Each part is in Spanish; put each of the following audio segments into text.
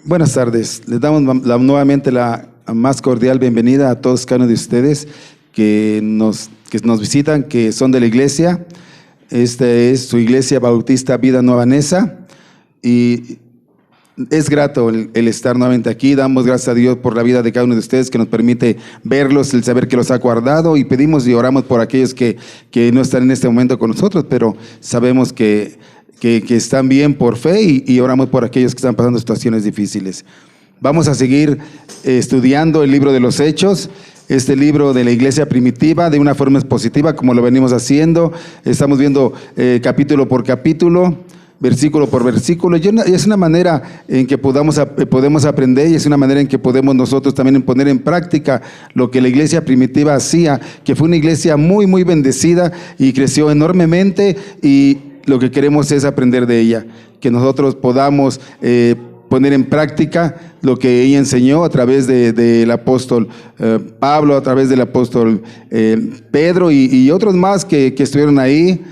Buenas tardes. Les damos nuevamente la más cordial bienvenida a todos cada uno de ustedes que nos visitan, que son de la iglesia. Esta es su iglesia bautista Vida Nueva Neza y es grato el estar nuevamente aquí. Damos gracias a Dios por la vida de cada uno de ustedes que nos permite verlos, el saber que los ha guardado, y pedimos y oramos por aquellos que no están en este momento con nosotros, pero sabemos que están bien por fe, y oramos por aquellos que están pasando situaciones difíciles. Vamos a seguir estudiando el libro de los Hechos, este libro de la iglesia primitiva, de una forma expositiva, como lo venimos haciendo. Estamos viendo capítulo por capítulo, versículo por versículo, y es una manera en que podemos aprender, y es una manera en que podemos nosotros también poner en práctica lo que la iglesia primitiva hacía, que fue una iglesia muy, muy bendecida y creció enormemente, y lo que queremos es aprender de ella, que nosotros podamos poner en práctica lo que ella enseñó a través del apóstol Pablo, a través del apóstol Pedro y otros más que estuvieron ahí.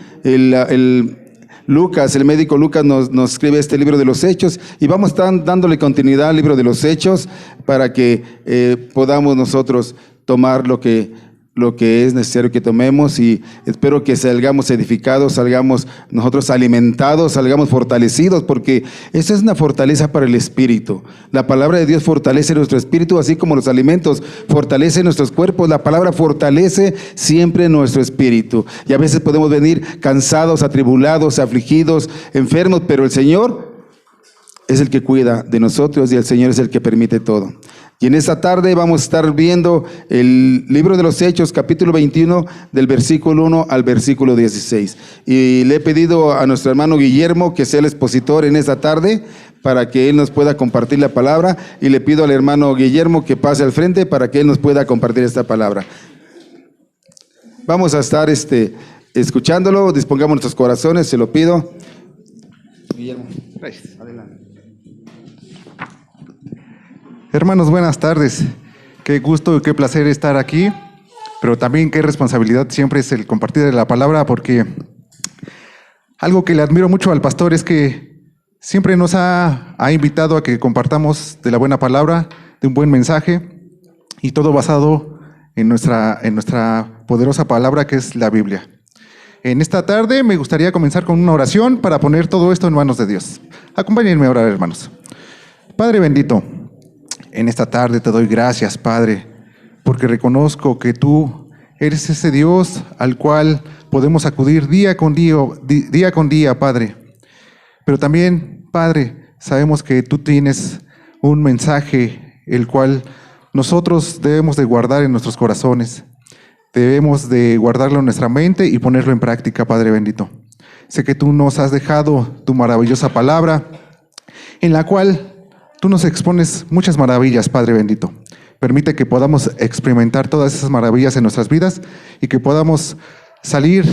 Lucas, el médico Lucas nos escribe este libro de los Hechos, y vamos a estar dándole continuidad al libro de los Hechos para que podamos nosotros tomar lo que es necesario que tomemos, y espero que salgamos edificados, salgamos nosotros alimentados, salgamos fortalecidos, porque esa es una fortaleza para el espíritu. La palabra de Dios fortalece nuestro espíritu, así como los alimentos fortalecen nuestros cuerpos. La palabra fortalece siempre nuestro espíritu, y a veces podemos venir cansados, atribulados, afligidos, enfermos, pero el Señor es el que cuida de nosotros, y el Señor es el que permite todo. Y en esta tarde vamos a estar viendo el libro de los Hechos, capítulo 21, del versículo 1 al versículo 16. Y le he pedido a nuestro hermano Guillermo que sea el expositor en esta tarde, para que él nos pueda compartir la palabra, y le pido al hermano Guillermo que pase al frente para que él nos pueda compartir esta palabra. Vamos a estar escuchándolo. Dispongamos nuestros corazones, se lo pido. Guillermo, gracias. Adelante. Hermanos, buenas tardes. Qué gusto y qué placer estar aquí, pero también qué responsabilidad siempre es el compartir de la palabra, porque algo que le admiro mucho al pastor es que siempre nos ha invitado a que compartamos de la buena palabra, de un buen mensaje, y todo basado en nuestra poderosa palabra, que es la Biblia. En esta tarde me gustaría comenzar con una oración para poner todo esto en manos de Dios. Acompáñenme a orar, hermanos. Padre bendito, en esta tarde te doy gracias, Padre, porque reconozco que tú eres ese Dios al cual podemos acudir día con día, Padre. Pero también, Padre, sabemos que tú tienes un mensaje el cual nosotros debemos de guardar en nuestros corazones. Debemos de guardarlo en nuestra mente y ponerlo en práctica, Padre bendito. Sé que tú nos has dejado tu maravillosa palabra, en la cual tú nos expones muchas maravillas, Padre bendito. Permite que podamos experimentar todas esas maravillas en nuestras vidas, y que podamos salir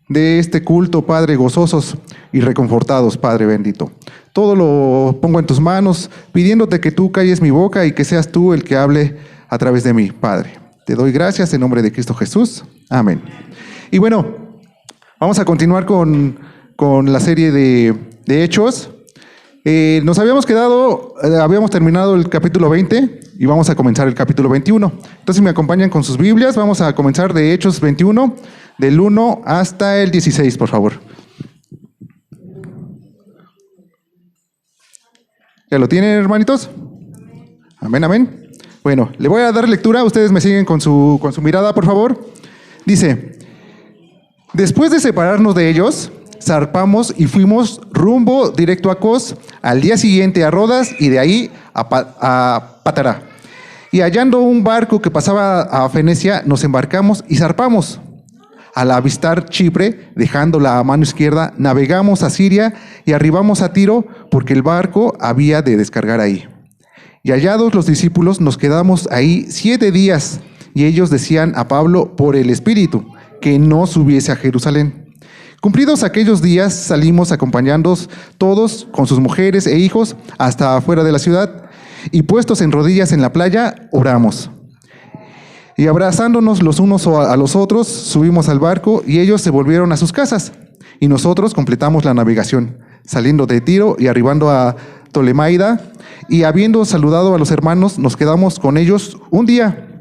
de este culto, Padre, gozosos y reconfortados, Padre bendito. Todo lo pongo en tus manos, pidiéndote que tú calles mi boca y que seas tú el que hable a través de mí, Padre. Te doy gracias en nombre de Cristo Jesús. Amén. Y bueno, vamos a continuar con la serie de Hechos. Nos habíamos terminado el capítulo 20 y vamos a comenzar el capítulo 21. Entonces, me acompañan con sus Biblias. Vamos a comenzar de Hechos 21, del 1 hasta el 16, por favor. ¿Ya lo tienen, hermanitos? Amén, amén. Bueno, le voy a dar lectura. Ustedes me siguen con su mirada, por favor. Dice: después de separarnos de ellos, zarpamos y fuimos rumbo directo a Cos, al día siguiente a Rodas, y de ahí a Pátara. Y hallando un barco que pasaba a Fenecia, nos embarcamos y zarpamos. Al avistar Chipre, dejándola a mano izquierda, navegamos a Siria y arribamos a Tiro, porque el barco había de descargar ahí. Y hallados los discípulos, nos quedamos ahí 7 días, y ellos decían a Pablo por el Espíritu que no subiese a Jerusalén. Cumplidos aquellos días, salimos acompañándonos todos con sus mujeres e hijos hasta afuera de la ciudad, y puestos en rodillas en la playa, oramos. Y abrazándonos los unos a los otros, subimos al barco, y ellos se volvieron a sus casas, y nosotros completamos la navegación, saliendo de Tiro y arribando a Ptolemaida, y habiendo saludado a los hermanos, nos quedamos con ellos un día.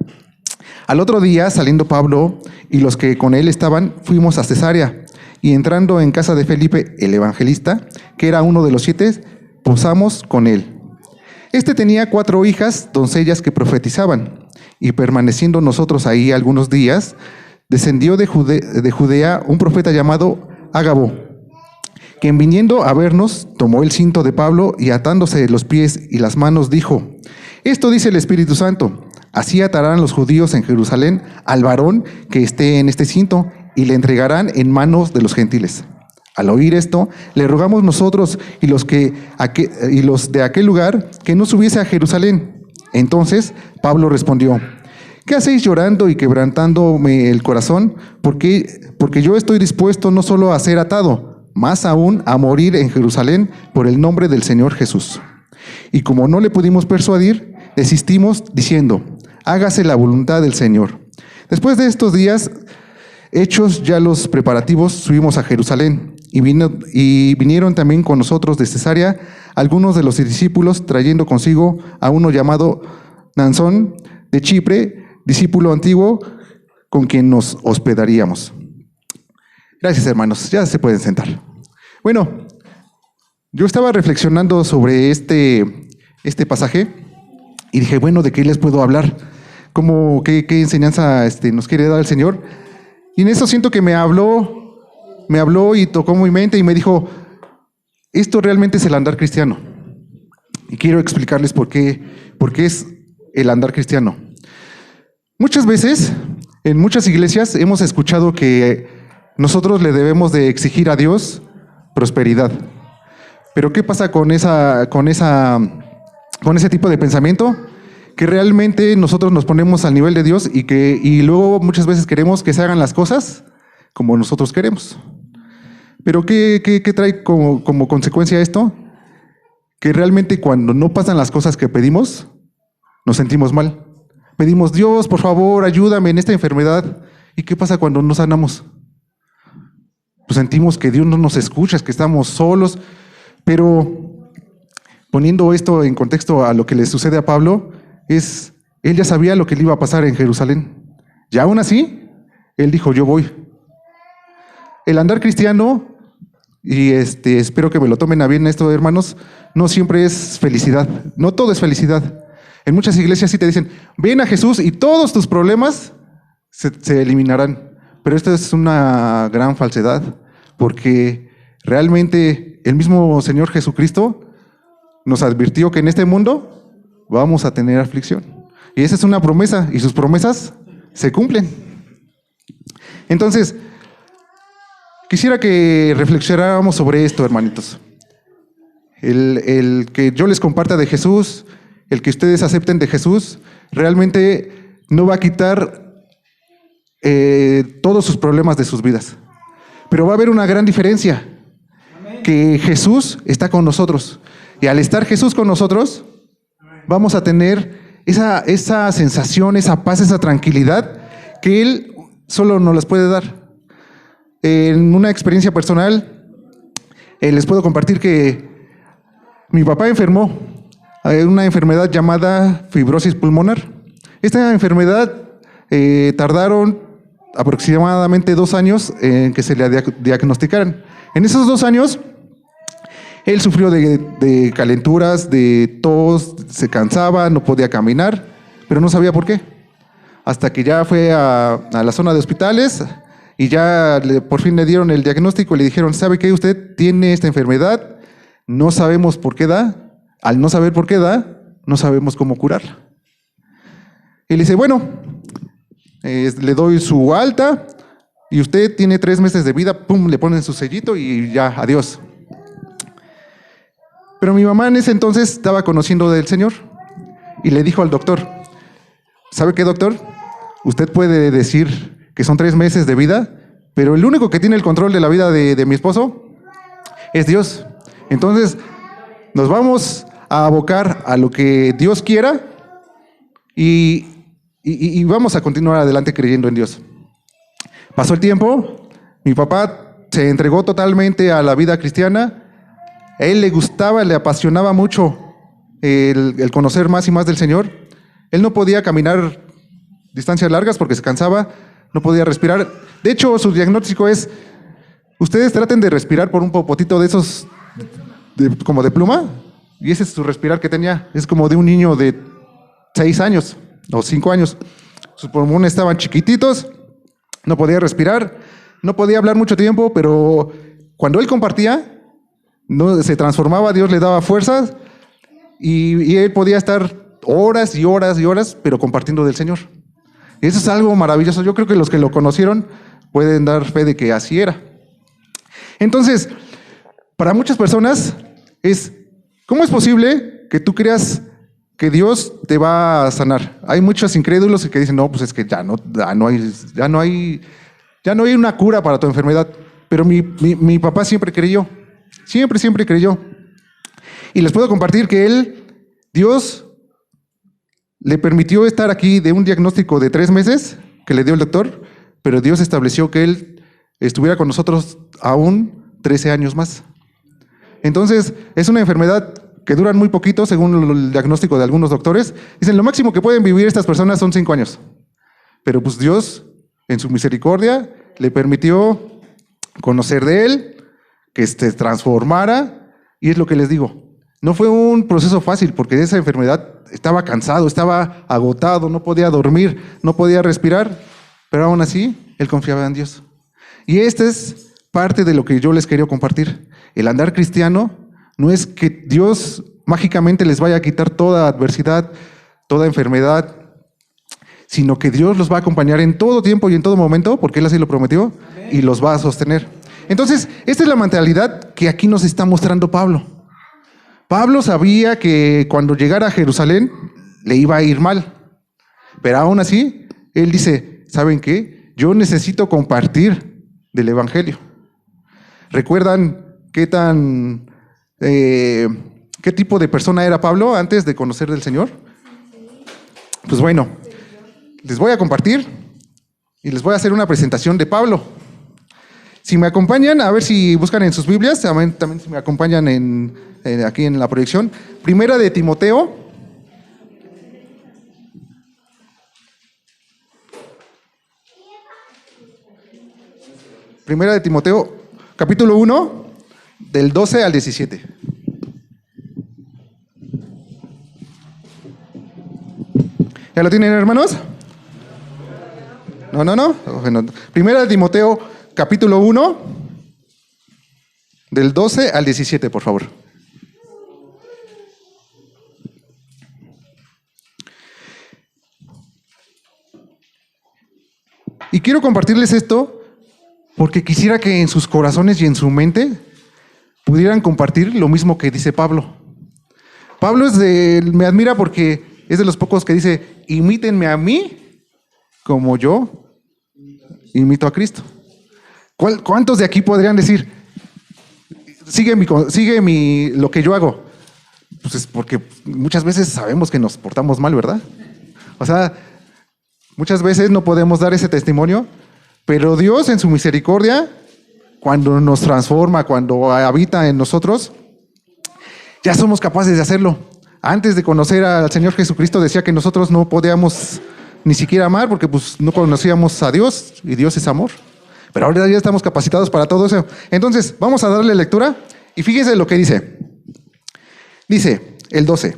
Al otro día, saliendo Pablo y los que con él estaban, fuimos a Cesarea, y entrando en casa de Felipe, el evangelista, que era uno de los 7, posamos con él. Este tenía 4 hijas, doncellas que profetizaban, y permaneciendo nosotros ahí algunos días, descendió de Judea un profeta llamado Ágabo, quien viniendo a vernos, tomó el cinto de Pablo y atándose los pies y las manos, dijo: esto dice el Espíritu Santo, así atarán los judíos en Jerusalén al varón que esté en este cinto, y le entregarán en manos de los gentiles. Al oír esto, le rogamos nosotros y los de aquel lugar que no subiese a Jerusalén. Entonces Pablo respondió: ¿qué hacéis llorando y quebrantándome el corazón? Porque yo estoy dispuesto no solo a ser atado, más aún a morir en Jerusalén por el nombre del Señor Jesús. Y como no le pudimos persuadir, desistimos diciendo: hágase la voluntad del Señor. Después de estos días, hechos ya los preparativos, subimos a Jerusalén, y vinieron también con nosotros de Cesarea algunos de los discípulos, trayendo consigo a uno llamado Nansón de Chipre, discípulo antiguo, con quien nos hospedaríamos. Gracias, hermanos. Ya se pueden sentar. Bueno, yo estaba reflexionando sobre este pasaje y dije, bueno, ¿de qué les puedo hablar? ¿Qué enseñanza nos quiere dar el Señor? Y en eso siento que me habló y tocó mi mente y me dijo: esto realmente es el andar cristiano. Y quiero explicarles por qué es el andar cristiano. Muchas veces, en muchas iglesias, hemos escuchado que nosotros le debemos de exigir a Dios prosperidad. Pero ¿qué pasa con ese tipo de pensamiento? Que realmente nosotros nos ponemos al nivel de Dios y luego muchas veces queremos que se hagan las cosas como nosotros queremos. Pero ¿qué trae como consecuencia esto? Que realmente cuando no pasan las cosas que pedimos, nos sentimos mal. Pedimos: Dios, por favor, ayúdame en esta enfermedad. ¿Y qué pasa cuando no sanamos? Pues sentimos que Dios no nos escucha, que estamos solos. Pero poniendo esto en contexto a lo que le sucede a Pablo, él ya sabía lo que le iba a pasar en Jerusalén. Y aún así, él dijo: yo voy. El andar cristiano, y espero que me lo tomen a bien esto, hermanos, no siempre es felicidad. No todo es felicidad. En muchas iglesias sí te dicen: ven a Jesús y todos tus problemas se eliminarán. Pero esto es una gran falsedad, porque realmente el mismo Señor Jesucristo nos advirtió que en este mundo vamos a tener aflicción. Y esa es una promesa, y sus promesas se cumplen. Entonces, quisiera que reflexionáramos sobre esto, hermanitos. El que yo les comparta de Jesús, el que ustedes acepten de Jesús, realmente no va a quitar todos sus problemas de sus vidas. Pero va a haber una gran diferencia, que Jesús está con nosotros. Y al estar Jesús con nosotros, vamos a tener esa sensación, esa paz, esa tranquilidad que Él solo nos las puede dar. En una experiencia personal, les puedo compartir que mi papá enfermó una enfermedad llamada fibrosis pulmonar. Esta enfermedad tardaron aproximadamente 2 años en que se le diagnosticaran. En esos 2 años, él sufrió de calenturas, de tos, se cansaba, no podía caminar, pero no sabía por qué. Hasta que ya fue a la zona de hospitales y ya por fin le dieron el diagnóstico y le dijeron: ¿sabe qué? Usted tiene esta enfermedad, no sabemos por qué da. Al no saber por qué da, no sabemos cómo curarla. Y le dice: bueno, le doy su alta y usted tiene 3 meses de vida. Pum, le ponen su sellito y ya, adiós. Pero mi mamá en ese entonces estaba conociendo del Señor y le dijo al doctor: ¿sabe qué, doctor? Usted puede decir que son 3 meses de vida, pero el único que tiene el control de la vida de mi esposo es Dios. Entonces, nos vamos a abocar a lo que Dios quiera y vamos a continuar adelante creyendo en Dios. Pasó el tiempo, mi papá se entregó totalmente a la vida cristiana A él le gustaba, le apasionaba mucho el conocer más y más del Señor. Él no podía caminar distancias largas porque se cansaba, no podía respirar. De hecho, su diagnóstico es: ustedes traten de respirar por un popotito de esos como de pluma, y ese es su respirar que tenía. Es como de un niño de 6 años o 5 años. Sus pulmones estaban chiquititos, no podía respirar, no podía hablar mucho tiempo, pero cuando él compartía, no, se transformaba, Dios le daba fuerzas y él podía estar horas y horas y horas, pero compartiendo del Señor. Y eso es algo maravilloso. Yo creo que los que lo conocieron pueden dar fe de que así era. Entonces, para muchas personas ¿cómo es posible que tú creas que Dios te va a sanar? Hay muchos incrédulos que dicen: no, pues es que ya no hay una cura para tu enfermedad. Pero mi papá siempre creyó, siempre creyó. Y les puedo compartir que Dios le permitió estar aquí de un diagnóstico de 3 meses que le dio el doctor, pero Dios estableció que él estuviera con nosotros aún 13 años más. Entonces, es una enfermedad que duran muy poquito, según el diagnóstico de algunos doctores. Dicen, lo máximo que pueden vivir estas personas son 5 años. Pero pues Dios, en su misericordia, le permitió conocer de él, que se transformara, y es lo que les digo. No fue un proceso fácil, porque de esa enfermedad estaba cansado, estaba agotado, no podía dormir, no podía respirar, pero aún así, él confiaba en Dios. Y esta es parte de lo que yo les quería compartir. El andar cristiano no es que Dios mágicamente les vaya a quitar toda adversidad, toda enfermedad, sino que Dios los va a acompañar en todo tiempo y en todo momento, porque Él así lo prometió, y los va a sostener. Entonces, esta es la mentalidad que aquí nos está mostrando Pablo. Pablo sabía que cuando llegara a Jerusalén le iba a ir mal, pero aún así, él dice, ¿saben qué? Yo necesito compartir del Evangelio. ¿Recuerdan qué tipo de persona era Pablo antes de conocer del Señor? Pues bueno, les voy a compartir y les voy a hacer una presentación de Pablo. Si me acompañan, a ver si buscan en sus Biblias, también si me acompañan aquí en la proyección. Primera de Timoteo. Primera de Timoteo, capítulo 1, del 12 al 17. ¿Ya lo tienen, hermanos? No. Bueno, Primera de Timoteo, capítulo 1, del 12 al 17, por favor. Y quiero compartirles esto porque quisiera que en sus corazones y en su mente pudieran compartir lo mismo que dice Pablo. Pablo me admira porque es de los pocos que dice, imítenme a mí como yo imito a Cristo. ¿Cuántos de aquí podrían decir, sigue lo que yo hago? Pues es porque muchas veces sabemos que nos portamos mal, ¿verdad? O sea, muchas veces no podemos dar ese testimonio, pero Dios en su misericordia, cuando nos transforma, cuando habita en nosotros, ya somos capaces de hacerlo. Antes de conocer al Señor Jesucristo decía que nosotros no podíamos ni siquiera amar porque pues no conocíamos a Dios y Dios es amor. Pero ahora ya estamos capacitados para todo eso. Entonces, vamos a darle lectura y fíjense lo que dice. Dice el 12,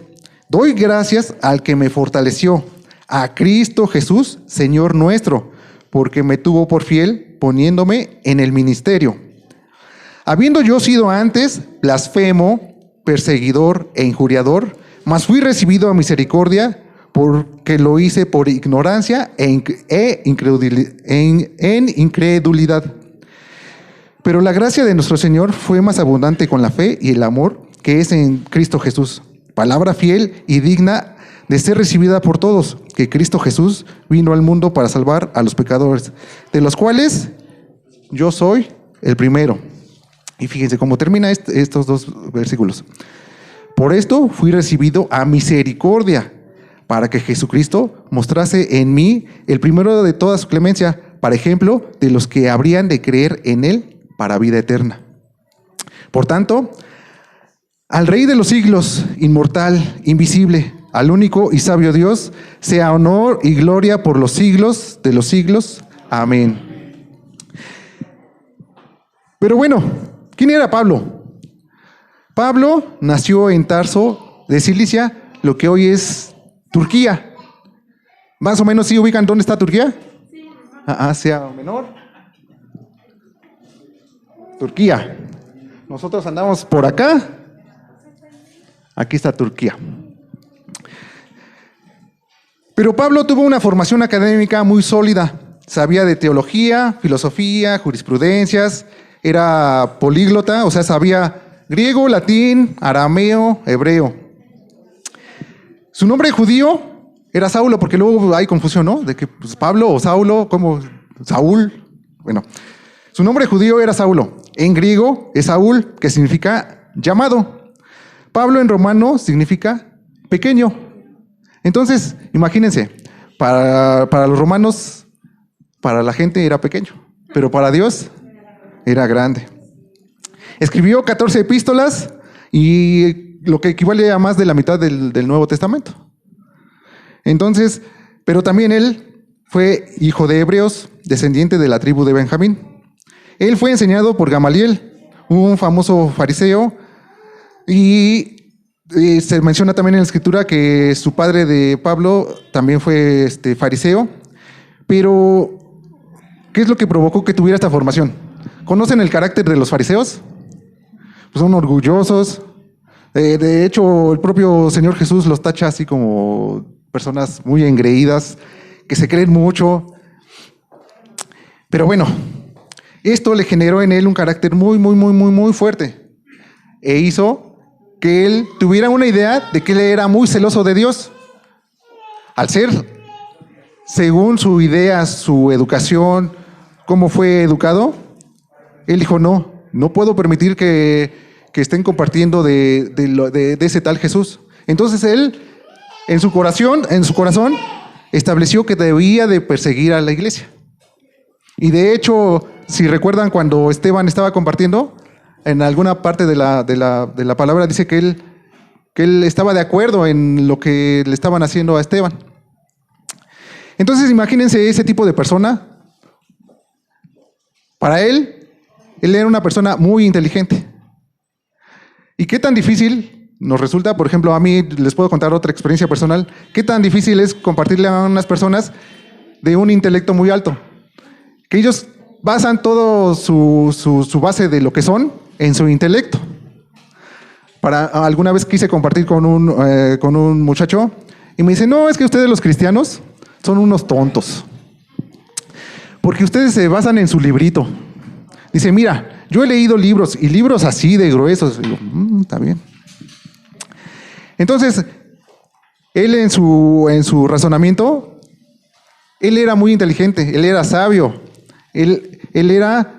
doy gracias al que me fortaleció, a Cristo Jesús, Señor nuestro, porque me tuvo por fiel poniéndome en el ministerio. Habiendo yo sido antes blasfemo, perseguidor e injuriador, mas fui recibido a misericordia porque lo hice por ignorancia en incredulidad. Pero la gracia de nuestro Señor fue más abundante con la fe y el amor que es en Cristo Jesús. Palabra fiel y digna de ser recibida por todos, que Cristo Jesús vino al mundo para salvar a los pecadores, de los cuales yo soy el primero. Y fíjense cómo termina estos dos versículos. Por esto fui recibido a misericordia, para que Jesucristo mostrase en mí el primero de toda su clemencia, para ejemplo de los que habrían de creer en Él para vida eterna. Por tanto, Al Rey de los siglos, inmortal, invisible, al único y sabio Dios, sea honor y gloria por los siglos de los siglos. Amén. Pero bueno, ¿quién era Pablo? Pablo nació en Tarso de Cilicia, lo que hoy es Turquía. Más o menos, ¿sí ubican dónde está Turquía? Asia Menor. Turquía. Nosotros andamos por acá. Aquí está Turquía. Pero Pablo tuvo una formación académica muy sólida. Sabía de teología, filosofía, jurisprudencias. Era políglota, o sea, sabía griego, latín, arameo, hebreo. Su nombre judío era Saulo, porque luego hay confusión, ¿no? De que pues, Pablo o Saulo, como Saúl. Bueno, su nombre judío era Saulo. En griego es Saúl, que significa llamado. Pablo en romano significa pequeño. Entonces, imagínense, para los romanos, para la gente era pequeño, pero para Dios era grande. Escribió 14 epístolas y lo que equivale a más de la mitad del Nuevo Testamento. Entonces, pero también él fue hijo de hebreos, descendiente de la tribu de Benjamín. Él fue enseñado por Gamaliel, un famoso fariseo, y se menciona también en la escritura que su padre de Pablo también fue fariseo. Pero, ¿qué es lo que provocó que tuviera esta formación? ¿Conocen el carácter de los fariseos? Pues son orgullosos. De hecho, el propio Señor Jesús los tacha así como personas muy engreídas, que se creen mucho. Pero bueno, esto le generó en él un carácter muy fuerte. E hizo que él tuviera una idea de que él era muy celoso de Dios. Al ser, según su idea, su educación, cómo fue educado, él dijo, no puedo permitir que estén compartiendo de ese tal Jesús. Entonces él, en su corazón, estableció que debía de perseguir a la iglesia. Y de hecho, si recuerdan cuando Esteban estaba compartiendo, en alguna parte de la palabra dice que él estaba de acuerdo en lo que le estaban haciendo a Esteban. Entonces imagínense ese tipo de persona. Para él era una persona muy inteligente. ¿Y qué tan difícil nos resulta? Por ejemplo, a mí les puedo contar otra experiencia personal. ¿Qué tan difícil es compartirle a unas personas de un intelecto muy alto? Que ellos basan todo su base de lo que son en su intelecto. Alguna vez quise compartir con un muchacho y me dice, no, es que ustedes los cristianos son unos tontos. Porque ustedes se basan en su librito. Dice, mira, yo he leído libros y libros así de gruesos. Y digo, está bien. Entonces, él en su razonamiento, él era muy inteligente, él era sabio, él era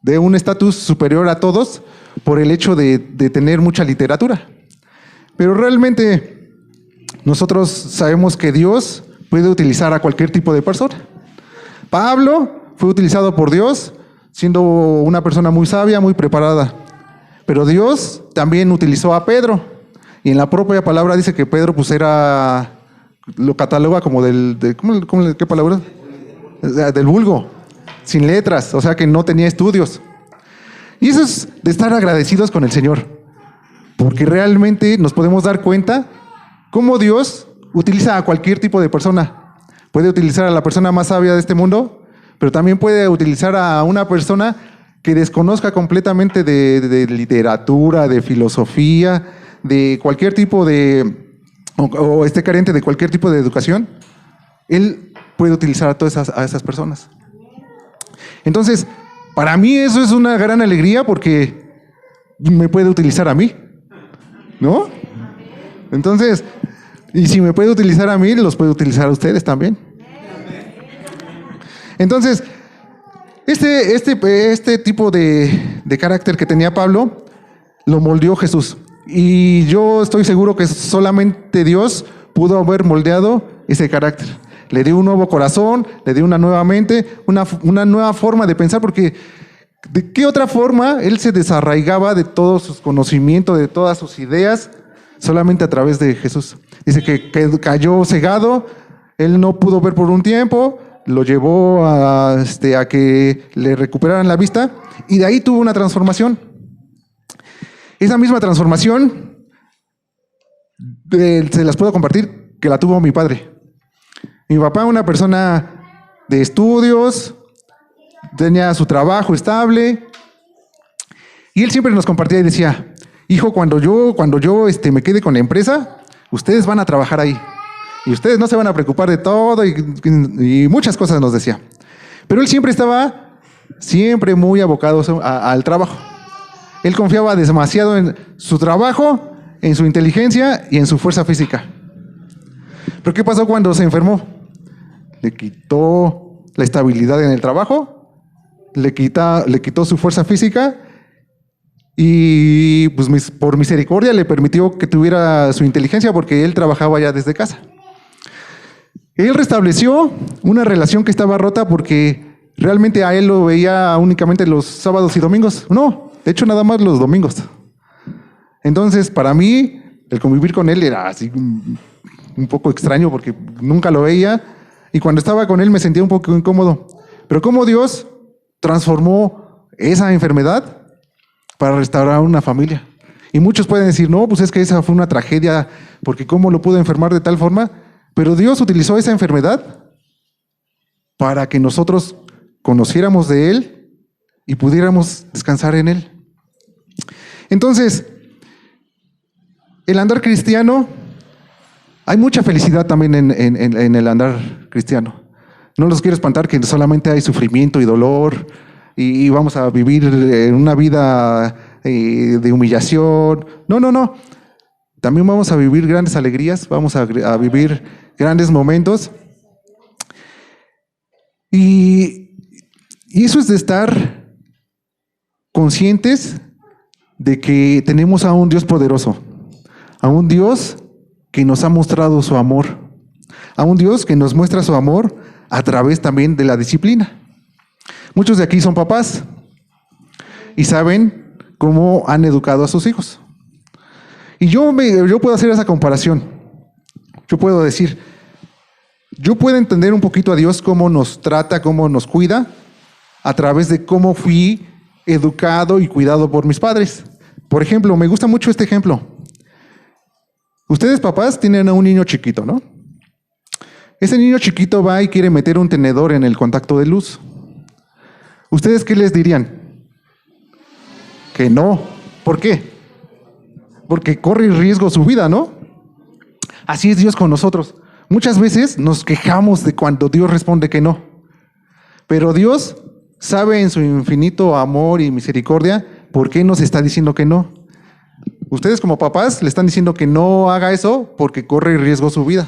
de un estatus superior a todos por el hecho de tener mucha literatura. Pero realmente nosotros sabemos que Dios puede utilizar a cualquier tipo de persona. Pablo fue utilizado por Dios siendo una persona muy sabia, muy preparada. Pero Dios también utilizó a Pedro. Y en la propia palabra dice que Pedro pues lo cataloga como ¿qué palabra? Del vulgo, sin letras, o sea que no tenía estudios. Y eso es de estar agradecidos con el Señor. Porque realmente nos podemos dar cuenta cómo Dios utiliza a cualquier tipo de persona. Puede utilizar a la persona más sabia de este mundo, pero también puede utilizar a una persona que desconozca completamente de literatura, de filosofía, de cualquier tipo o esté carente de cualquier tipo de educación. Él puede utilizar a todas esas personas. Entonces, para mí eso es una gran alegría porque me puede utilizar a mí, ¿no? Entonces, y si me puede utilizar a mí, los puede utilizar a ustedes también. Entonces, este tipo de carácter que tenía Pablo, lo moldeó Jesús. Y yo estoy seguro que solamente Dios pudo haber moldeado ese carácter. Le dio un nuevo corazón, le dio una nueva mente, una nueva forma de pensar, porque ¿De qué otra forma él se desarraigaba de todos sus conocimientos, de todas sus ideas, solamente a través de Jesús? Dice que cayó cegado, él no pudo ver por un tiempo, lo llevó a que le recuperaran la vista y de ahí tuvo una transformación. Esa misma transformación se las puedo compartir, que la tuvo mi padre. Mi papá, una persona de estudios, tenía su trabajo estable y él siempre nos compartía y decía: hijo, cuando yo me quede con la empresa, ustedes van a trabajar ahí y ustedes no se van a preocupar de todo y muchas cosas nos decía. Pero él siempre estaba muy abocado al trabajo. Él confiaba demasiado en su trabajo, en su inteligencia y en su fuerza física. ¿Pero qué pasó cuando se enfermó? Le quitó la estabilidad en el trabajo, le quitó su fuerza física y pues por misericordia le permitió que tuviera su inteligencia porque él trabajaba ya desde casa. Él restableció una relación que estaba rota porque realmente a él lo veía únicamente los sábados y domingos. No, de hecho nada más los domingos. Entonces para mí el convivir con él era así un poco extraño porque nunca lo veía y cuando estaba con él me sentía un poco incómodo. Pero cómo Dios transformó esa enfermedad para restaurar una familia. Y muchos pueden decir: no, pues es que esa fue una tragedia porque cómo lo pudo enfermar de tal forma. Pero Dios utilizó esa enfermedad para que nosotros conociéramos de Él y pudiéramos descansar en Él. Entonces, el andar cristiano, hay mucha felicidad también en el andar cristiano. No los quiero espantar que solamente hay sufrimiento y dolor y vamos a vivir en una vida de humillación. No. También vamos a vivir grandes alegrías, vamos a vivir grandes momentos. Y eso es de estar conscientes de que tenemos a un Dios poderoso, a un Dios que nos ha mostrado su amor, a un Dios que nos muestra su amor a través también de la disciplina. Muchos de aquí son papás y saben cómo han educado a sus hijos. Y yo puedo hacer esa comparación. Yo puedo decir, yo puedo entender un poquito a Dios cómo nos trata, cómo nos cuida, a través de cómo fui educado y cuidado por mis padres. Por ejemplo, me gusta mucho este ejemplo. Ustedes, papás, tienen a un niño chiquito, ¿no? Ese niño chiquito va y quiere meter un tenedor en el contacto de luz. ¿Ustedes qué les dirían? Que no. ¿Por qué? Porque corre riesgo su vida, ¿no? Así es Dios con nosotros. Muchas veces nos quejamos de cuando Dios responde que no. Pero Dios sabe en su infinito amor y misericordia por qué nos está diciendo que no. Ustedes como papás le están diciendo que no haga eso porque corre riesgo su vida.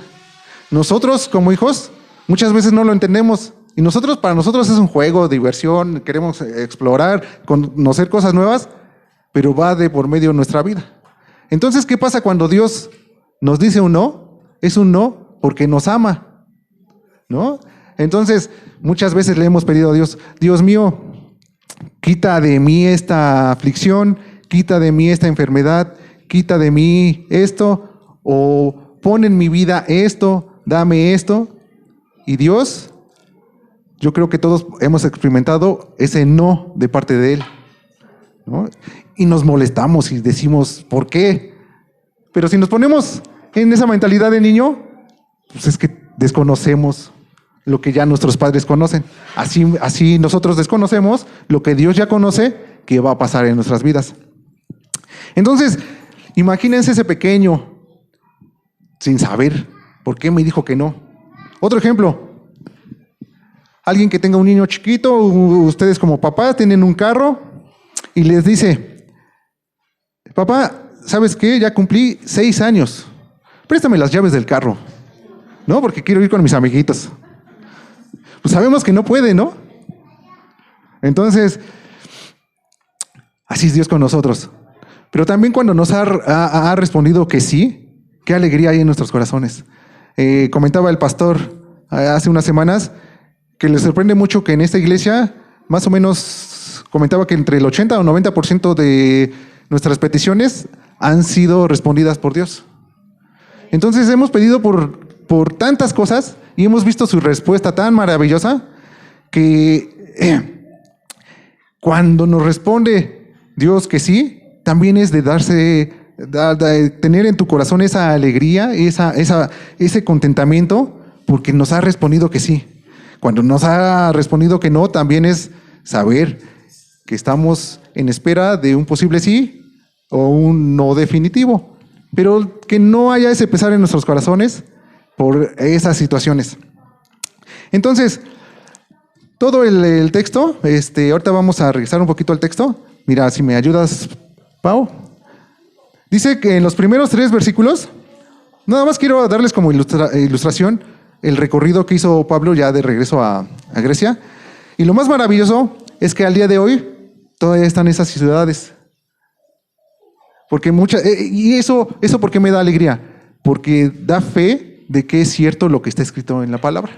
Nosotros como hijos muchas veces no lo entendemos. Y para nosotros es un juego, diversión, queremos explorar, conocer cosas nuevas, pero va de por medio de nuestra vida. Entonces, ¿qué pasa cuando Dios nos dice un no? Es un no porque nos ama, ¿no? Entonces, muchas veces le hemos pedido a Dios: Dios mío, quita de mí esta aflicción, quita de mí esta enfermedad, quita de mí esto, o pon en mi vida esto, dame esto. Y Dios, yo creo que todos hemos experimentado ese no de parte de Él, ¿no? Y nos molestamos y decimos, ¿por qué? Pero si nos ponemos en esa mentalidad de niño, pues es que desconocemos lo que ya nuestros padres conocen. Así nosotros desconocemos lo que Dios ya conoce que va a pasar en nuestras vidas. Entonces, imagínense ese pequeño sin saber por qué me dijo que no. Otro ejemplo. Alguien que tenga un niño chiquito, ustedes como papás tienen un carro y les dice: papá, ¿sabes qué? Ya cumplí 6 años. Préstame las llaves del carro, ¿no? Porque quiero ir con mis amiguitos. Pues sabemos que no puede, ¿no? Entonces, así es Dios con nosotros. Pero también cuando nos ha respondido que sí, qué alegría hay en nuestros corazones. Comentaba el pastor hace unas semanas que le sorprende mucho que en esta iglesia más o menos comentaba que entre el 80 o 90% de nuestras peticiones han sido respondidas por Dios. Entonces hemos pedido por tantas cosas y hemos visto su respuesta tan maravillosa que cuando nos responde Dios que sí, también es de tener en tu corazón esa alegría, ese contentamiento, porque nos ha respondido que sí. Cuando nos ha respondido que no, también es saber que estamos en espera de un posible sí o un no definitivo, pero que no haya ese pesar en nuestros corazones por esas situaciones. Entonces, todo el texto, ahorita vamos a regresar un poquito al texto. Mira, si me ayudas, Pau. Dice que en los primeros 3 versículos, nada más quiero darles como ilustración el recorrido que hizo Pablo ya de regreso a Grecia. Y lo más maravilloso es que al día de hoy todavía están esas ciudades. Porque y eso ¿por qué me da alegría? Porque da fe de que es cierto lo que está escrito en la palabra.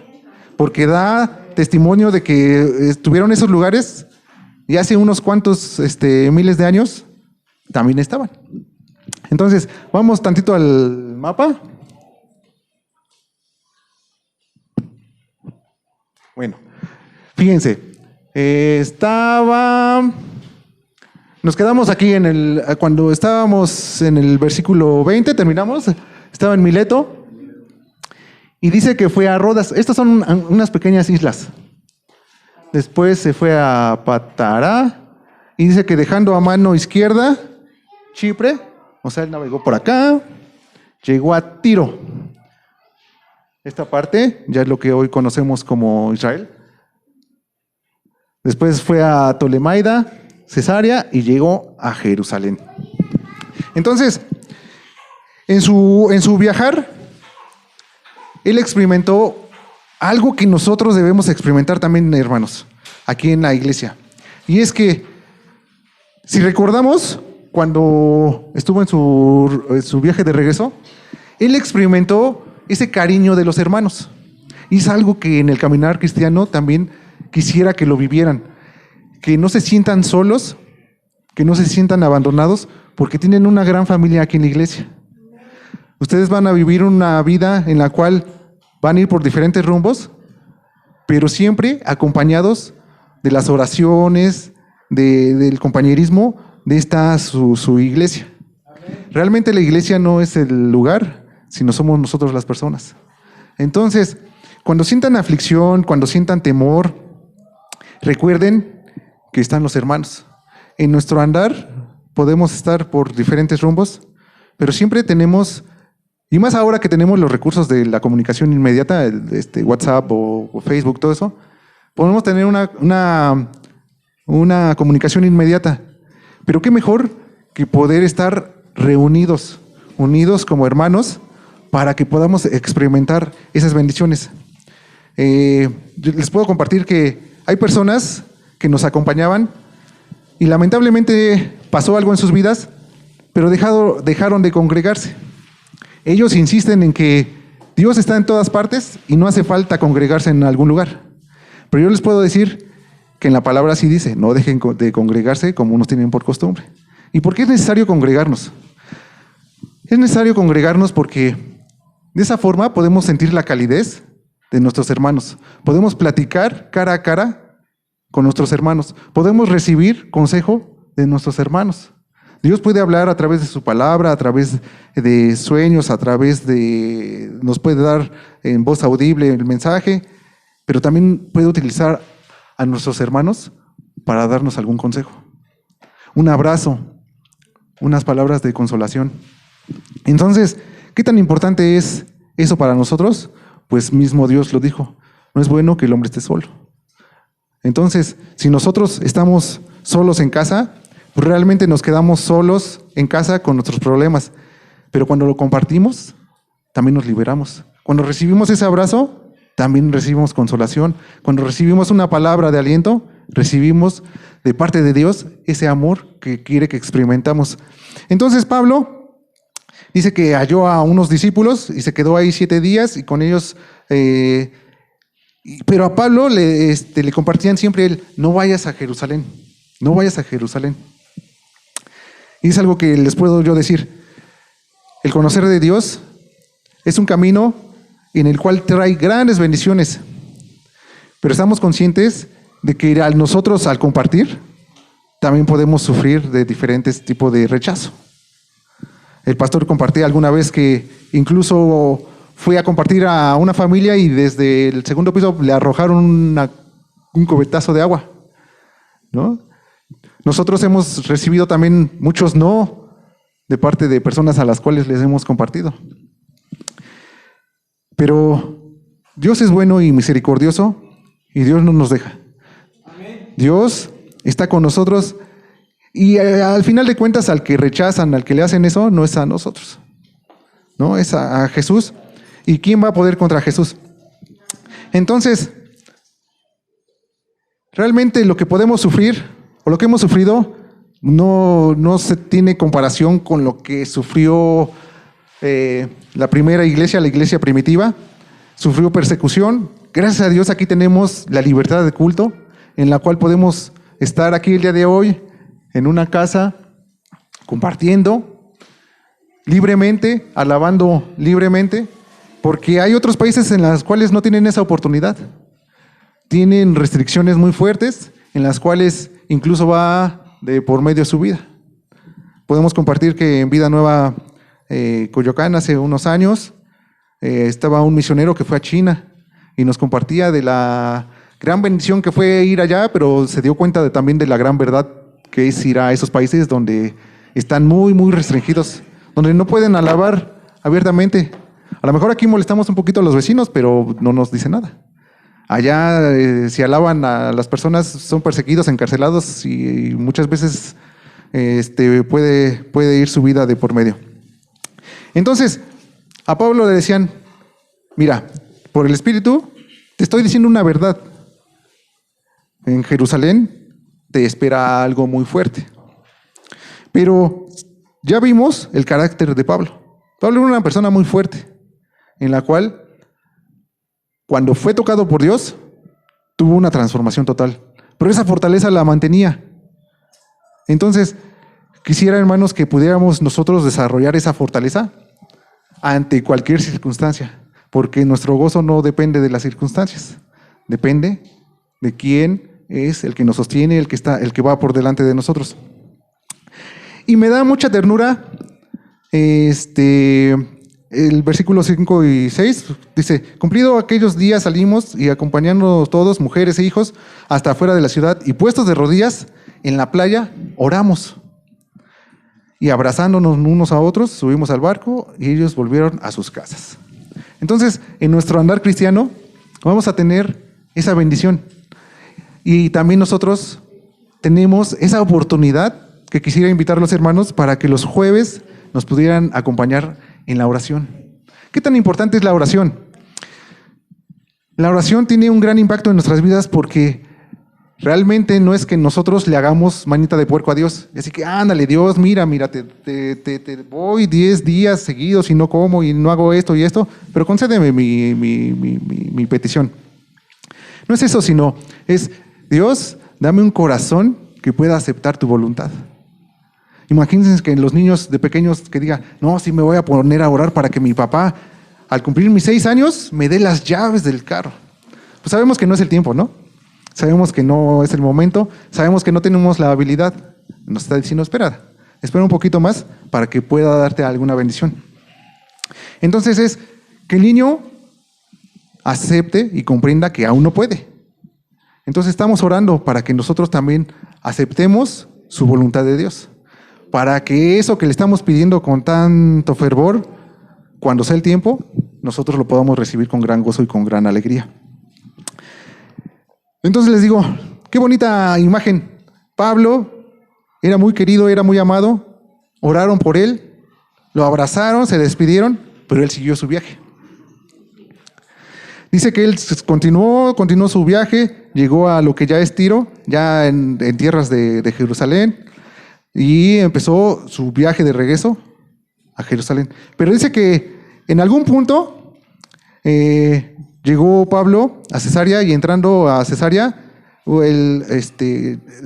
Porque da testimonio de que estuvieron esos lugares y hace unos cuantos miles de años también estaban. Entonces, vamos tantito al mapa. Bueno, fíjense, nos quedamos aquí cuando estábamos en el versículo 20, terminamos, estaba en Mileto, y dice que fue a Rodas. Estas son unas pequeñas islas. Después se fue a Patara, y dice que dejando a mano izquierda Chipre, o sea, él navegó por acá, llegó a Tiro. Esta parte ya es lo que hoy conocemos como Israel. Después fue a Tolemaida, Cesarea, y llegó a Jerusalén. Entonces, en su viajar, él experimentó algo que nosotros debemos experimentar también, hermanos, aquí en la iglesia. Y es que, si recordamos, cuando estuvo en su viaje de regreso, él experimentó ese cariño de los hermanos. Y es algo que en el caminar cristiano también quisiera que lo vivieran. Que no se sientan solos, que no se sientan abandonados, porque tienen una gran familia aquí en la iglesia. Ustedes van a vivir una vida en la cual van a ir por diferentes rumbos, pero siempre acompañados de las oraciones, del compañerismo de su iglesia. Realmente la iglesia no es el lugar, sino somos nosotros las personas. Entonces, cuando sientan aflicción, cuando sientan temor, recuerden que están los hermanos. En nuestro andar podemos estar por diferentes rumbos, pero siempre tenemos, y más ahora que tenemos los recursos de la comunicación inmediata, WhatsApp o Facebook, todo eso, podemos tener una comunicación inmediata. Pero qué mejor que poder estar reunidos, unidos como hermanos, para que podamos experimentar esas bendiciones. Yo les puedo compartir que hay personas que nos acompañaban y lamentablemente pasó algo en sus vidas, pero dejaron de congregarse. Ellos insisten en que Dios está en todas partes y no hace falta congregarse en algún lugar. Pero yo les puedo decir que en la palabra sí dice, no dejen de congregarse como unos tienen por costumbre. ¿Y por qué es necesario congregarnos? Es necesario congregarnos porque de esa forma podemos sentir la calidez de nuestros hermanos. Podemos platicar cara a cara con nuestros hermanos. Podemos recibir consejo de nuestros hermanos. Dios puede hablar a través de su palabra, a través de sueños, nos puede dar en voz audible el mensaje, pero también puede utilizar a nuestros hermanos para darnos algún consejo. Un abrazo, unas palabras de consolación. Entonces, ¿qué tan importante es eso para nosotros? Pues mismo Dios lo dijo, no es bueno que el hombre esté solo. Entonces, si nosotros estamos solos en casa, pues realmente nos quedamos solos en casa con nuestros problemas. Pero cuando lo compartimos, también nos liberamos. Cuando recibimos ese abrazo, también recibimos consolación. Cuando recibimos una palabra de aliento, recibimos de parte de Dios ese amor que quiere que experimentamos. Entonces Pablo dice que halló a unos discípulos y se quedó ahí 7 días y con ellos, pero a Pablo le compartían siempre no vayas a Jerusalén. no vayas a Jerusalén. Y es algo que les puedo yo decir. El conocer de Dios es un camino en el cual trae grandes bendiciones, pero estamos conscientes de que nosotros al compartir también podemos sufrir de diferentes tipos de rechazo. El pastor compartía alguna vez que incluso fue a compartir a una familia y desde el segundo piso le arrojaron un cubetazo de agua, ¿no? Nosotros hemos recibido también muchos no de parte de personas a las cuales les hemos compartido. Pero Dios es bueno y misericordioso y Dios no nos deja. Amén. Dios está con nosotros y al final de cuentas al que rechazan, al que le hacen eso, no es a nosotros, no es a Jesús. ¿Y quién va a poder contra Jesús? Entonces, realmente lo que podemos sufrir o lo que hemos sufrido no se tiene comparación con lo que sufrió la primera iglesia, la iglesia primitiva. Sufrió persecución. Gracias a Dios aquí tenemos la libertad de culto, en la cual podemos estar aquí el día de hoy en una casa compartiendo libremente, alabando libremente, porque hay otros países en los cuales no tienen esa oportunidad. Tienen restricciones muy fuertes en las cuales incluso va de por medio de su vida. Podemos compartir que en Vida Nueva Coyoacán hace unos años estaba un misionero que fue a China y nos compartía de la gran bendición que fue ir allá, pero se dio cuenta también de la gran verdad que es ir a esos países donde están muy, muy restringidos, donde no pueden alabar abiertamente. A lo mejor aquí molestamos un poquito a los vecinos, pero no nos dice nada. Allá, si alaban a las personas, son perseguidos, encarcelados y muchas veces puede ir su vida de por medio. Entonces, a Pablo le decían, mira, por el Espíritu te estoy diciendo una verdad. En Jerusalén te espera algo muy fuerte. Pero ya vimos el carácter de Pablo. Pablo era una persona muy fuerte, en la cual, cuando fue tocado por Dios, tuvo una transformación total. Pero esa fortaleza la mantenía. Entonces, quisiera, hermanos, que pudiéramos nosotros desarrollar esa fortaleza ante cualquier circunstancia, porque nuestro gozo no depende de las circunstancias, depende de quién es el que nos sostiene, el que va por delante de nosotros. Y me da mucha ternura el versículo 5 y 6 dice: cumplido aquellos días salimos y acompañándonos todos, mujeres e hijos, hasta afuera de la ciudad, y puestos de rodillas en la playa, oramos. Y abrazándonos unos a otros, subimos al barco y ellos volvieron a sus casas. Entonces, en nuestro andar cristiano, vamos a tener esa bendición. Y también nosotros tenemos esa oportunidad que quisiera invitar a los hermanos para que los jueves nos pudieran acompañar en la oración. ¿Qué tan importante es la oración? La oración tiene un gran impacto en nuestras vidas porque realmente no es que nosotros le hagamos manita de puerco a Dios. Así que, ándale, Dios, mira, te voy 10 días seguidos y no como y no hago esto y esto, pero concédeme mi petición. No es eso, sino es, Dios, dame un corazón que pueda aceptar tu voluntad. Imagínense que los niños de pequeños que digan, no, sí me voy a poner a orar para que mi papá, al cumplir mis 6 años, me dé las llaves del carro. Pues sabemos que no es el tiempo, ¿no? Sabemos que no es el momento, sabemos que no tenemos la habilidad. Nos está diciendo, espera un poquito más para que pueda darte alguna bendición. Entonces es que el niño acepte y comprenda que aún no puede. Entonces estamos orando para que nosotros también aceptemos su voluntad de Dios, para que eso que le estamos pidiendo con tanto fervor, cuando sea el tiempo, nosotros lo podamos recibir con gran gozo y con gran alegría. Entonces les digo, qué bonita imagen. Pablo era muy querido, era muy amado, oraron por él, lo abrazaron, se despidieron, pero él siguió su viaje. Dice que él continuó su viaje, llegó a lo que ya es Tiro, ya en tierras de Jerusalén, y empezó su viaje de regreso a Jerusalén. Pero dice que en algún punto llegó Pablo a Cesarea y entrando a Cesarea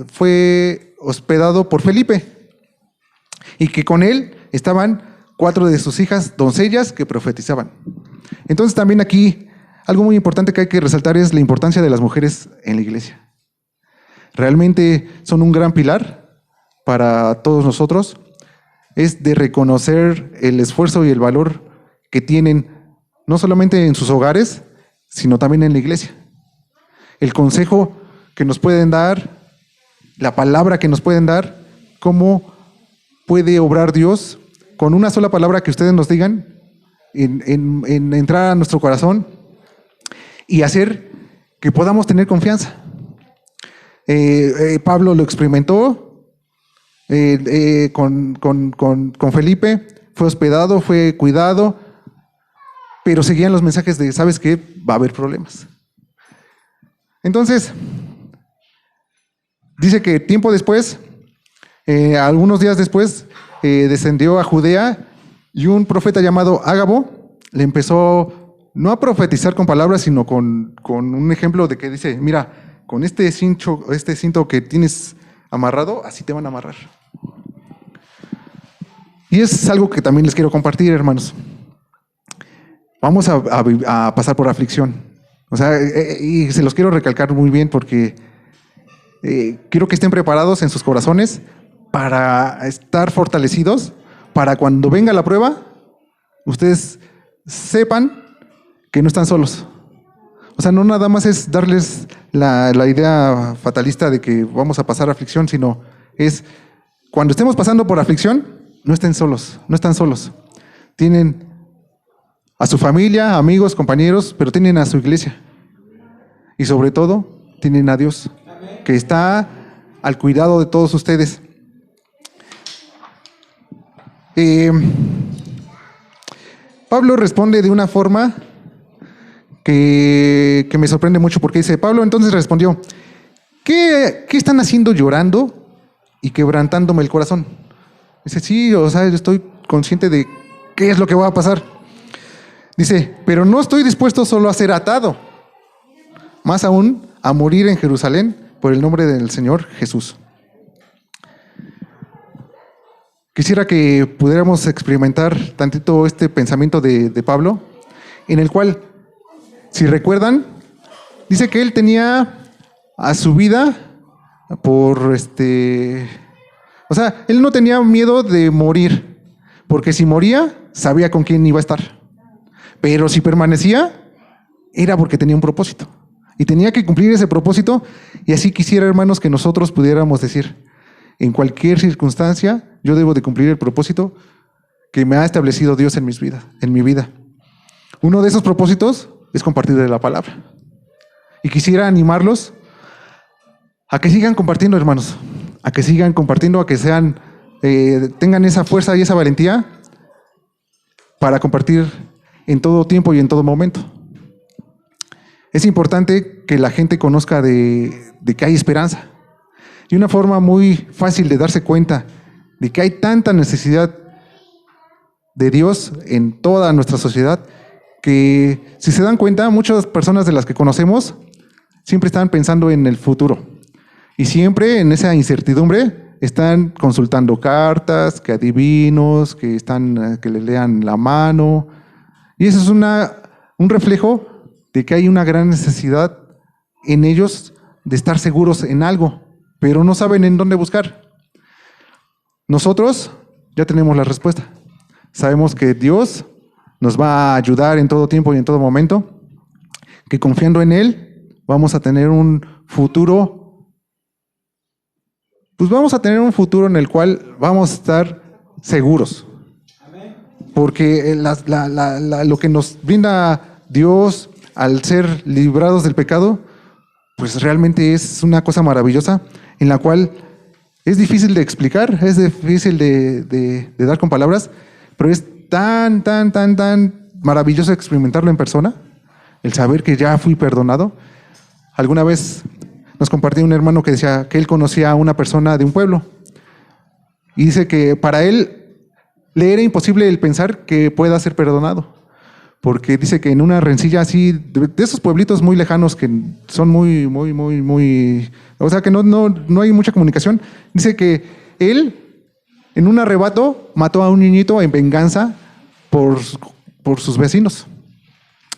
fue hospedado por Felipe y que con él estaban 4 de sus hijas doncellas que profetizaban. Entonces también aquí algo muy importante que hay que resaltar es la importancia de las mujeres en la iglesia. Realmente son un gran pilar para todos nosotros. Es de reconocer el esfuerzo y el valor que tienen, no solamente en sus hogares, sino también en la iglesia. El consejo que nos pueden dar, la palabra que nos pueden dar, cómo puede obrar Dios con una sola palabra que ustedes nos digan, en entrar a nuestro corazón y hacer que podamos tener confianza. Pablo lo experimentó con Felipe, fue hospedado, fue cuidado, pero seguían los mensajes de, ¿sabes qué? Va a haber problemas. Entonces, dice que tiempo después, algunos días después, descendió a Judea y un profeta llamado Ágabo le empezó no a profetizar con palabras, sino con un ejemplo de que dice, mira, con este cinto que tienes amarrado, así te van a amarrar. Y es algo que también les quiero compartir, hermanos. Vamos a pasar por aflicción. O sea, y se los quiero recalcar muy bien porque quiero que estén preparados en sus corazones para estar fortalecidos, para cuando venga la prueba, ustedes sepan que no están solos. O sea, no nada más es darles la idea fatalista de que vamos a pasar aflicción, sino es cuando estemos pasando por aflicción, no estén solos, no están solos. Tienen a su familia, amigos, compañeros, pero tienen a su iglesia. Y sobre todo, tienen a Dios, que está al cuidado de todos ustedes. Pablo responde de una forma que me sorprende mucho, porque dice, Pablo entonces respondió, ¿qué están haciendo llorando y quebrantándome el corazón? Dice, sí, o sea, yo estoy consciente de qué es lo que va a pasar. Dice, pero no estoy dispuesto solo a ser atado, más aún a morir en Jerusalén por el nombre del Señor Jesús. Quisiera que pudiéramos experimentar tantito este pensamiento de Pablo, en el cual, si recuerdan, dice que él tenía a su vida por o sea, él no tenía miedo de morir, porque si moría, sabía con quién iba a estar. Pero si permanecía, era porque tenía un propósito. Y tenía que cumplir ese propósito, y así quisiera, hermanos, que nosotros pudiéramos decir, en cualquier circunstancia, yo debo de cumplir el propósito que me ha establecido Dios en mi vida. Uno de esos propósitos es compartir de la palabra. Y quisiera animarlos a que sigan compartiendo, hermanos, a que sigan compartiendo, a que sean, tengan esa fuerza y esa valentía para compartir en todo tiempo y en todo momento. Es importante que la gente conozca de que hay esperanza. Y una forma muy fácil de darse cuenta de que hay tanta necesidad de Dios en toda nuestra sociedad, que si se dan cuenta, muchas personas de las que conocemos siempre están pensando en el futuro. Y siempre en esa incertidumbre están consultando cartas, que adivinos, que les lean la mano. Y eso es un reflejo de que hay una gran necesidad en ellos de estar seguros en algo, pero no saben en dónde buscar. Nosotros ya tenemos la respuesta. Sabemos que Dios nos va a ayudar en todo tiempo y en todo momento, que confiando en Él vamos a tener un futuro, pues vamos a tener un futuro en el cual vamos a estar seguros. Porque lo que nos brinda Dios al ser librados del pecado, pues realmente es una cosa maravillosa en la cual es difícil de explicar, es difícil de dar con palabras, pero es tan maravilloso experimentarlo en persona, el saber que ya fui perdonado. Alguna vez nos compartió un hermano que decía que él conocía a una persona de un pueblo y dice que para él le era imposible el pensar que pueda ser perdonado, porque dice que en una rencilla así, de esos pueblitos muy lejanos que son muy, o sea que no hay mucha comunicación, dice que él en un arrebato mató a un niñito en venganza por sus vecinos.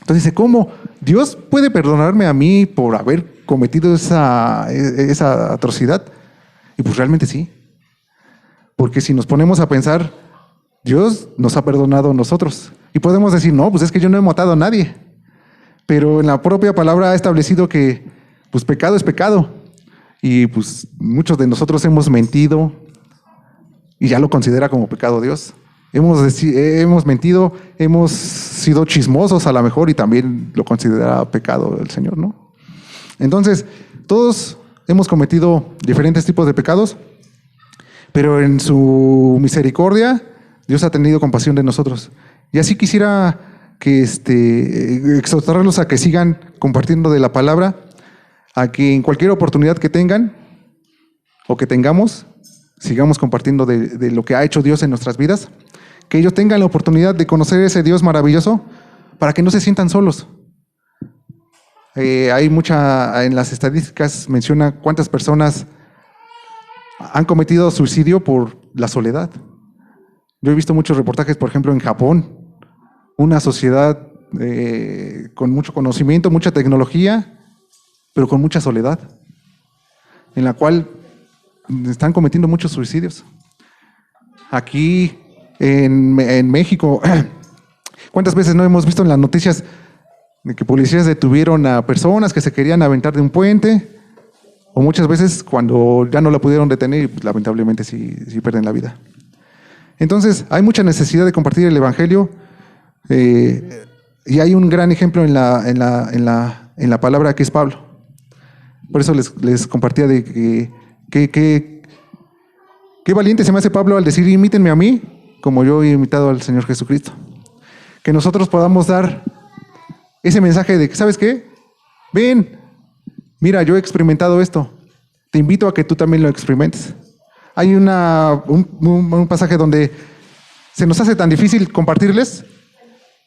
Entonces dice, ¿cómo Dios puede perdonarme a mí por haber cometido esa atrocidad? Y pues realmente sí. Porque si nos ponemos a pensar, Dios nos ha perdonado a nosotros. Y podemos decir, no, pues es que yo no he matado a nadie. Pero en la propia palabra ha establecido que pues pecado es pecado. Y pues muchos de nosotros hemos mentido y ya lo considera como pecado Dios. Hemos mentido, hemos sido chismosos a lo mejor y también lo considera pecado el Señor, ¿no? Entonces, todos hemos cometido diferentes tipos de pecados, pero en su misericordia Dios ha tenido compasión de nosotros. Y así quisiera que exhortarlos a que sigan compartiendo de la palabra, a que en cualquier oportunidad que tengan o que tengamos, sigamos compartiendo de lo que ha hecho Dios en nuestras vidas, que ellos tengan la oportunidad de conocer ese Dios maravilloso para que no se sientan solos. Hay en las estadísticas menciona cuántas personas han cometido suicidio por la soledad. Yo he visto muchos reportajes, por ejemplo, en Japón, una sociedad con mucho conocimiento, mucha tecnología, pero con mucha soledad, en la cual están cometiendo muchos suicidios. Aquí en México, ¿cuántas veces no hemos visto en las noticias de que policías detuvieron a personas que se querían aventar de un puente? O muchas veces cuando ya no la pudieron detener, pues, lamentablemente sí pierden la vida. Entonces, hay mucha necesidad de compartir el Evangelio y hay un gran ejemplo en la palabra que es Pablo. Por eso les compartía de que qué valiente se me hace Pablo al decir, imítenme a mí, como yo he imitado al Señor Jesucristo. Que nosotros podamos dar ese mensaje de que, ¿sabes qué? Ven, mira, yo he experimentado esto. Te invito a que tú también lo experimentes. Hay un pasaje donde se nos hace tan difícil compartirles,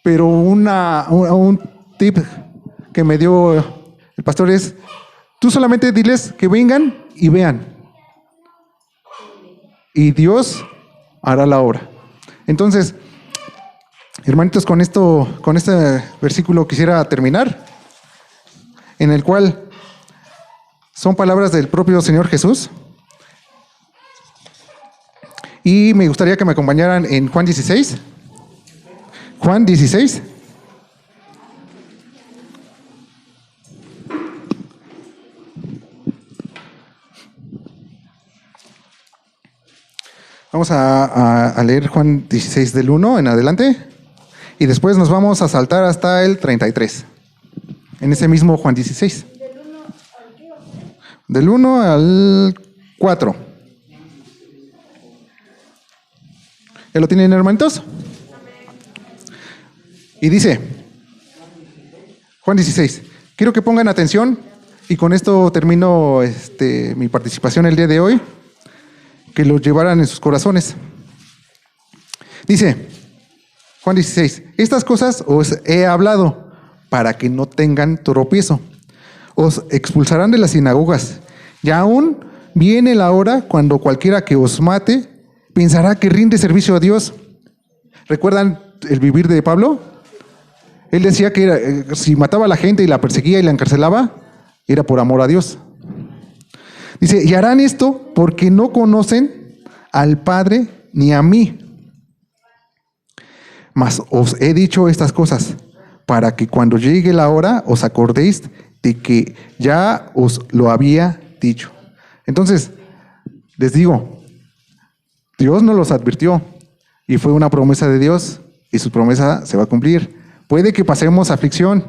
pero un tip que me dio el pastor es, tú solamente diles que vengan y vean. Y Dios hará la obra. Entonces, hermanitos, con este versículo quisiera terminar, en el cual son palabras del propio Señor Jesús. Y me gustaría que me acompañaran en Juan 16. Juan 16. Vamos a leer Juan 16 del 1 en adelante y después nos vamos a saltar hasta el 33. En ese mismo Juan 16. Del 1 al 4. ¿Ya lo tienen, hermanitos? Y dice, Juan 16, quiero que pongan atención y con esto termino mi participación el día de hoy, que lo llevaran en sus corazones. Dice, Juan 16, estas cosas os he hablado para que no tengan tropiezo. Os expulsarán de las sinagogas y aún viene la hora cuando cualquiera que os mate pensará que rinde servicio a Dios. ¿Recuerdan el vivir de Pablo? Él decía que si mataba a la gente y la perseguía y la encarcelaba, era por amor a Dios. Dice, y harán esto porque no conocen al Padre ni a mí. Mas os he dicho estas cosas para que cuando llegue la hora os acordéis de que ya os lo había dicho. Entonces, les digo, Dios nos los advirtió y fue una promesa de Dios y su promesa se va a cumplir. Puede que pasemos aflicción.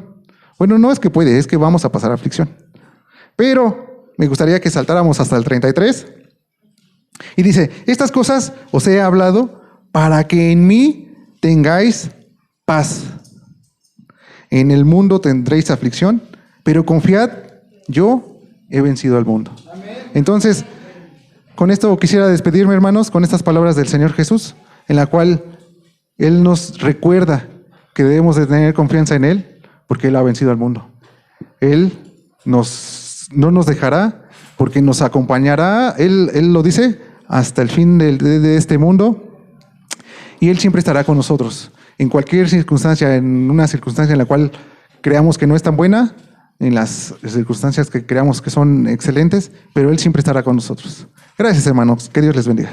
Bueno, no es que puede, es que vamos a pasar aflicción. Pero me gustaría que saltáramos hasta el 33. Y dice, estas cosas os he hablado para que en mí tengáis paz. En el mundo tendréis aflicción, pero confiad, yo he vencido al mundo. Amén. Entonces, con esto quisiera despedirme, hermanos, con estas palabras del Señor Jesús, en la cual Él nos recuerda que debemos de tener confianza en Él, porque Él ha vencido al mundo. Él no nos dejará, porque nos acompañará, Él lo dice, hasta el fin de este mundo, y Él siempre estará con nosotros. En cualquier circunstancia, en una circunstancia en la cual creamos que no es tan buena, en las circunstancias que creamos que son excelentes, pero Él siempre estará con nosotros. Gracias, hermanos. Que Dios les bendiga.